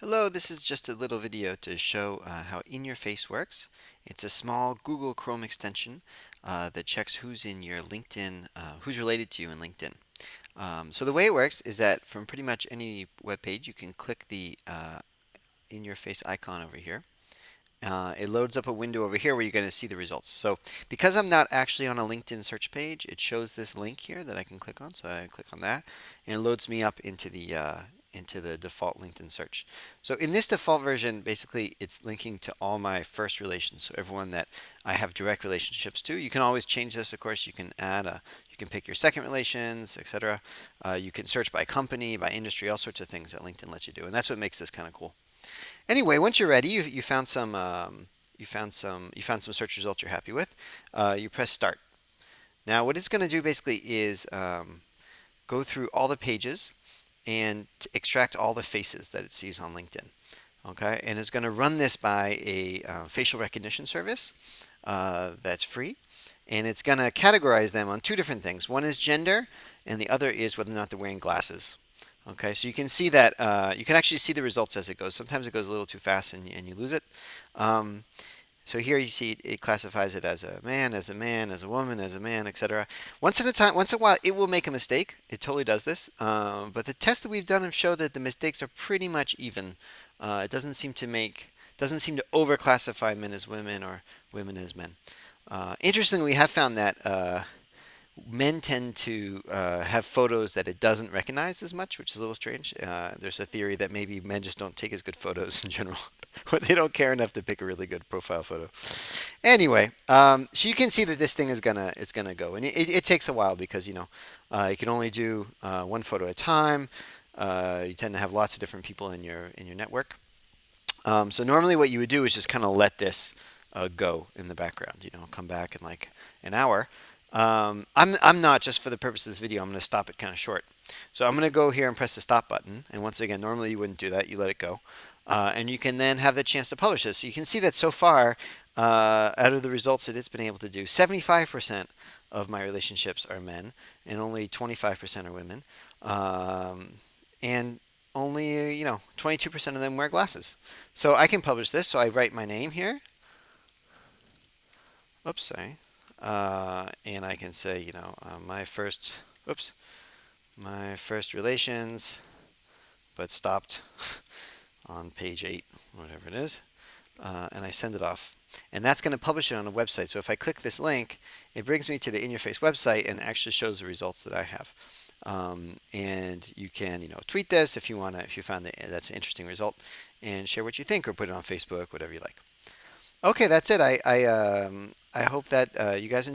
Hello, this is just a little video to show how In Your Face works. It's a small Google Chrome extension that checks who's in your LinkedIn, who's related to you in LinkedIn. So the way it works is that from pretty much any web page, you can click the In Your Face icon over here. It loads up a window over here where you're going to see the results. So because I'm not actually on a LinkedIn search page, it shows this link here that I can click on. So I click on that, and it loads me up into the default LinkedIn search. So in this default version, basically it's linking to all my first relations. So everyone that I have direct relationships to. You can always change this, of course. You can you can pick your second relations, etc. You can search by company, by industry, all sorts of things that LinkedIn lets you do, and that's what makes this kind of cool. Anyway, once you're ready, you found some you found some search results you're happy with. You press start. Now, what it's going to do basically is go through all the pages and extract all the faces that it sees on LinkedIn. Okay, and it's going to run this by a facial recognition service that's free, and it's going to categorize them on two different things. One is gender, and the other is whether or not they're wearing glasses. Okay, so you can see that you can actually see the results as it goes. Sometimes it goes a little too fast and you lose it. Um, so here you see it classifies it as a man, as a man, as a woman, as a man, etc. Once in a while, it will make a mistake. It totally does this. But the tests that we've done have showed that the mistakes are pretty much even. It doesn't seem to overclassify men as women or women as men. Interestingly, we have found that men tend to have photos that it doesn't recognize as much, which is a little strange. There's a theory that maybe men just don't take as good photos in general, or they don't care enough to pick a really good profile photo. Anyway, so you can see that this thing is gonna go, and it takes a while because you can only do one photo at a time. You tend to have lots of different people in your network. So normally what you would do is just kind of let this go in the background. Come back in like an hour. I'm not, just for the purpose of this video, I'm going to stop it kind of short. So I'm going to go here and press the stop button. And once again, normally you wouldn't do that. You let it go. And you can then have the chance to publish this. So you can see that so far, out of the results that it's been able to do, 75% of my relationships are men and only 25% are women. And only, 22% of them wear glasses. So I can publish this. So I write my name here. Oops, sorry. And I can say, my first relations, but stopped on page 8, whatever it is, and I send it off. And that's going to publish it on a website. So if I click this link, it brings me to the In Your Face website and actually shows the results that I have. And you can, tweet this if you want to, if you found that that's an interesting result, and share what you think, or put it on Facebook, whatever you like. Okay, that's it. I hope that you guys